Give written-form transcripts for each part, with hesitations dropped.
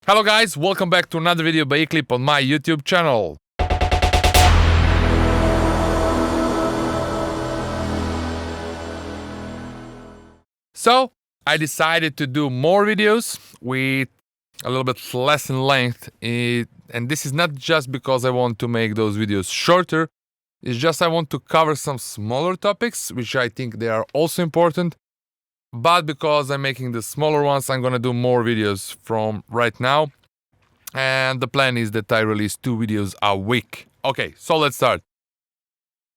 Hello guys, welcome back to another video by Eclipse on my YouTube channel. So, I decided to do more videos with a little bit less in length, and this is not just because I want to make those videos shorter, it's just I want to cover some smaller topics, which I think they are also important, but because I'm making the smaller ones, I'm gonna do more videos from right now. And the plan is that I release 2 videos a week. Okay, so let's start.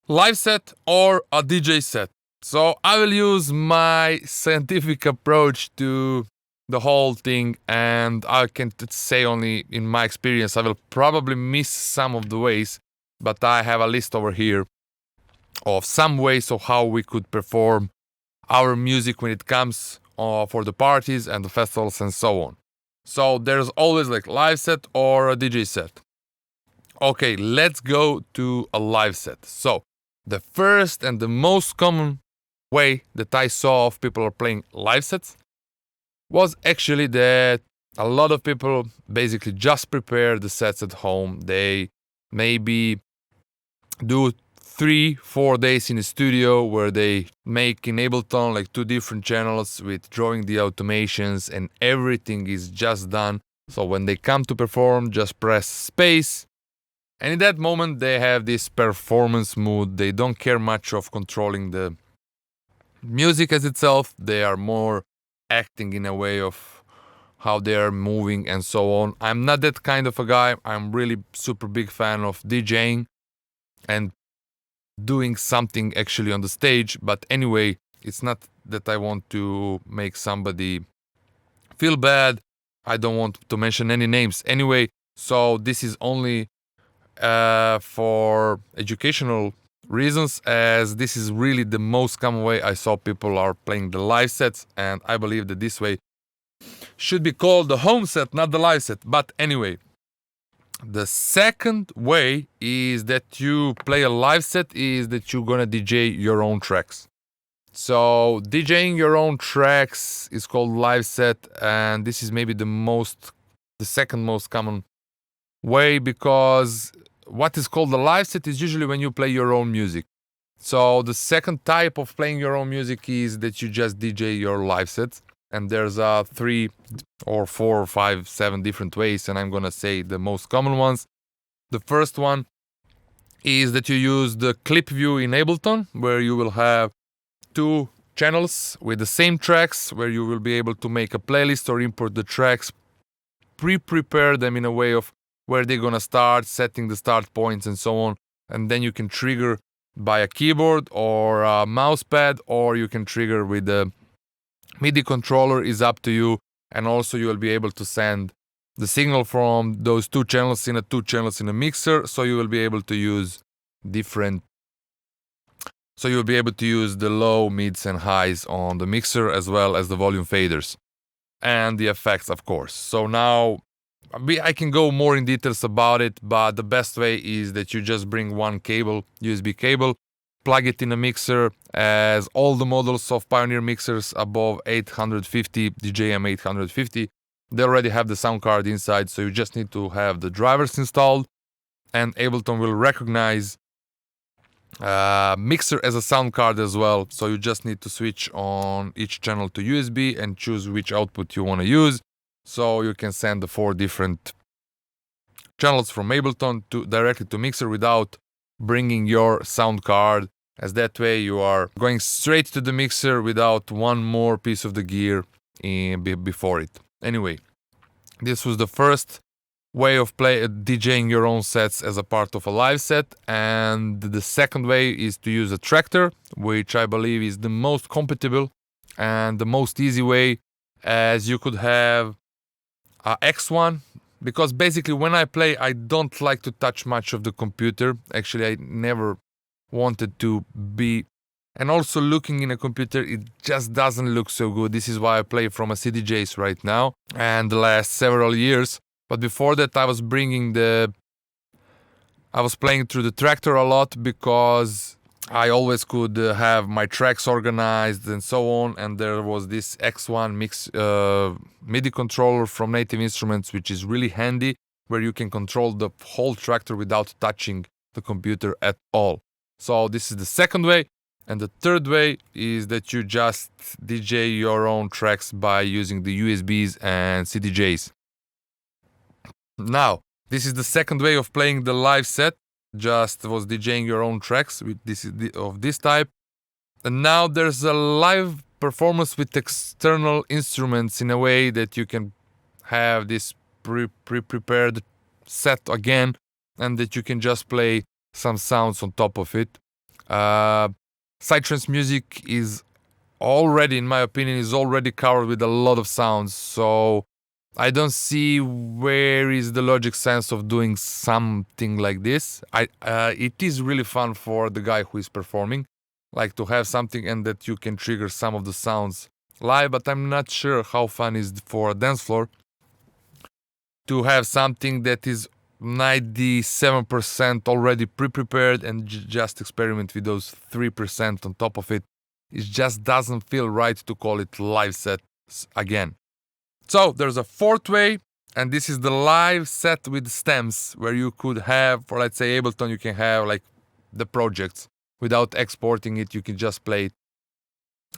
Live set or a DJ set? So I will use my scientific approach to the whole thing, and I can say only in my experience I will probably miss some of the ways, but I have a list over here of some ways of how we could perform our music when it comes for the parties and the festivals and so on. So there's always like live set or a DJ set. Okay, let's go to a live set. So the first and the most common way that I saw of people are playing live sets was actually that a lot of people basically just prepare the sets at home. They maybe do 3-4 days in the studio where they make in Ableton like 2 different channels with drawing the automations, and everything is just done. So when they come to perform, just press space, and in that moment they have this performance mood. They don't care much of controlling the music as itself. They are more acting in a way of how they are moving and so on. I'm not that kind of a guy. I'm really super big fan of DJing and doing something actually on the stage. But anyway, it's not that I want to make somebody feel bad. I don't want to mention any names anyway, so this is only for educational reasons, as this is really the most common way I saw people are playing the live sets, and I believe that this way should be called the home set, not the live set. But anyway, the second way is that you play a live set is that you're gonna DJ your own tracks. So DJing your own tracks is called live set, and this is maybe the second most common way, because what is called the live set is usually when you play your own music. So the second type of playing your own music is that you just DJ your live sets, and there's 3 or 4 or 5, 7 different ways, and I'm gonna say the most common ones. The first one is that you use the clip view in Ableton, where you will have 2 channels with the same tracks, where you will be able to make a playlist or import the tracks, prepare them in a way of where they're gonna start, setting the start points and so on, and then you can trigger by a keyboard or a mouse pad, or you can trigger with the MIDI controller, is up to you. And also you will be able to send the signal from those 2 channels in a mixer, so you will be able to use the low, mids and highs on the mixer, as well as the volume faders and the effects, of course. So now I can go more in details about it, but the best way is that you just bring one cable, USB cable, plug it in a mixer, as all the models of Pioneer mixers above 850, DJM 850, they already have the sound card inside, so you just need to have the drivers installed, and Ableton will recognize mixer as a sound card as well. So you just need to switch on each channel to USB and choose which output you want to use. So you can send the 4 different channels from Ableton directly to mixer without bringing your sound card, as that way you are going straight to the mixer without one more piece of the gear before it. Anyway, this was the first way of DJing your own sets as a part of a live set, and the second way is to use a tractor, which I believe is the most compatible and the most easy way, as you could have a X1, because basically when I play I don't like to touch much of the computer. Actually, I never wanted to be, and also looking in a computer, it just doesn't look so good. This is why I play from a CDJs right now and the last several years. But before that I was playing through the tractor a lot, because I always could have my tracks organized and so on, and there was this X1 mix MIDI controller from Native Instruments, which is really handy, where you can control the whole tractor without touching the computer at all. So this is the second way. And the third way is that you just DJ your own tracks by using the USBs and CDJs. Now, this is the second way of playing the live set. Just was DJing your own tracks with of this type. And now there's a live performance with external instruments in a way that you can have this pre-prepared set again, and that you can just play some sounds on top of it. Psytrance music is already, in my opinion, is already covered with a lot of sounds, so I don't see where is the logic sense of doing something like this. It is really fun for the guy who is performing, like to have something and that you can trigger some of the sounds live, but I'm not sure how fun is for a dance floor to have something that is 97% already pre-prepared and just experiment with those 3% on top of it. It just doesn't feel right to call it live sets again. So there's a fourth way, and this is the live set with stems, where you could have, for let's say Ableton, you can have like the projects without exporting it, you can just play it.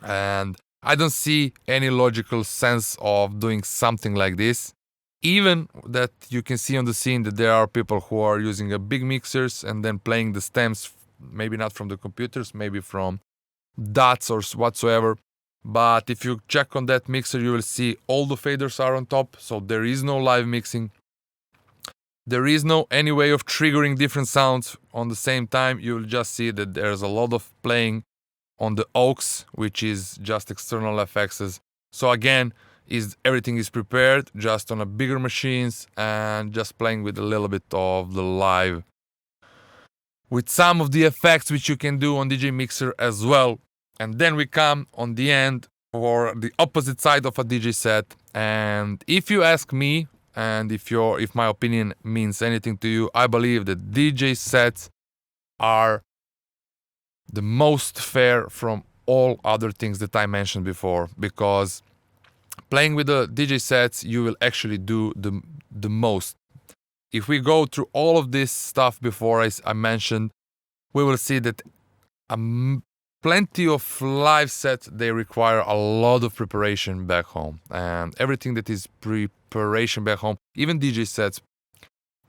And I don't see any logical sense of doing something like this. Even that you can see on the scene that there are people who are using a big mixers and then playing the stems, maybe not from the computers, maybe from DATs or whatsoever. But if you check on that mixer, you will see all the faders are on top, so there is no live mixing. There is no any way of triggering different sounds on the same time. You will just see that there's a lot of playing on the aux, which is just external effects. So again, everything is prepared just on a bigger machines and just playing with a little bit of the live, with some of the effects which you can do on DJ Mixer as well. And then we come on the end for the opposite side of a DJ set. And if you ask me, and if my opinion means anything to you, I believe that DJ sets are the most fair from all other things that I mentioned before, because playing with the DJ sets, you will actually do the most. If we go through all of this stuff before I mentioned, we will see that plenty of live sets, they require a lot of preparation back home. And everything that is preparation back home, even DJ sets,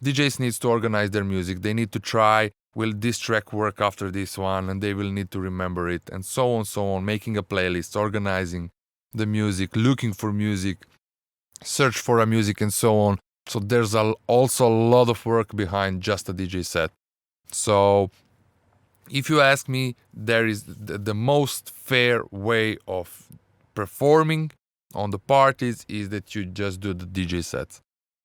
DJs needs to organize their music. They need to try, will this track work after this one? And they will need to remember it, and so on, making a playlist, organizing the music, looking for music, search for a music, and so on. So there's also a lot of work behind just a DJ set. So if you ask me, there is the most fair way of performing on the parties is that you just do the DJ sets.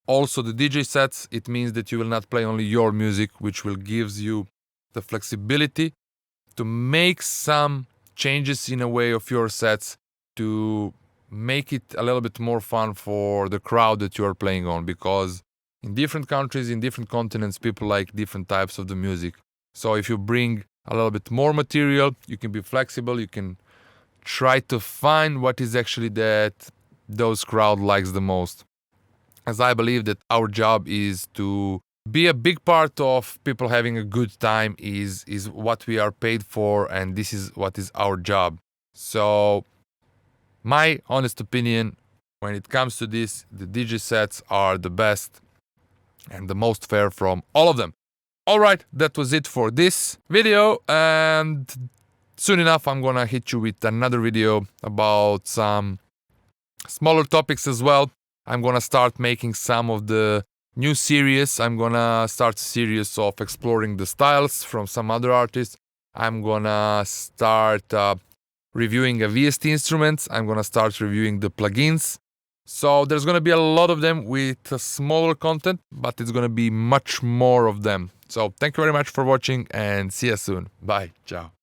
Also, the DJ sets, it means that you will not play only your music, which will gives you the flexibility to make some changes in a way of your sets to make it a little bit more fun for the crowd that you are playing on, because in different countries, in different continents, people like different types of the music. So if you bring a little bit more material, you can be flexible, you can try to find what is actually that those crowd likes the most. As I believe that our job is to be a big part of people having a good time, is what we are paid for, and this is what is our job. So my honest opinion, when it comes to this, the DJ sets are the best and the most fair from all of them. Alright, that was it for this video, and soon enough I'm gonna hit you with another video about some smaller topics as well. I'm gonna start making some of the new series. I'm gonna start a series of exploring the styles from some other artists. I'm gonna start reviewing a VST instruments. I'm gonna start reviewing the plugins. So there's gonna be a lot of them with smaller content, but it's gonna be much more of them. So thank you very much for watching, and see you soon. Bye. Ciao.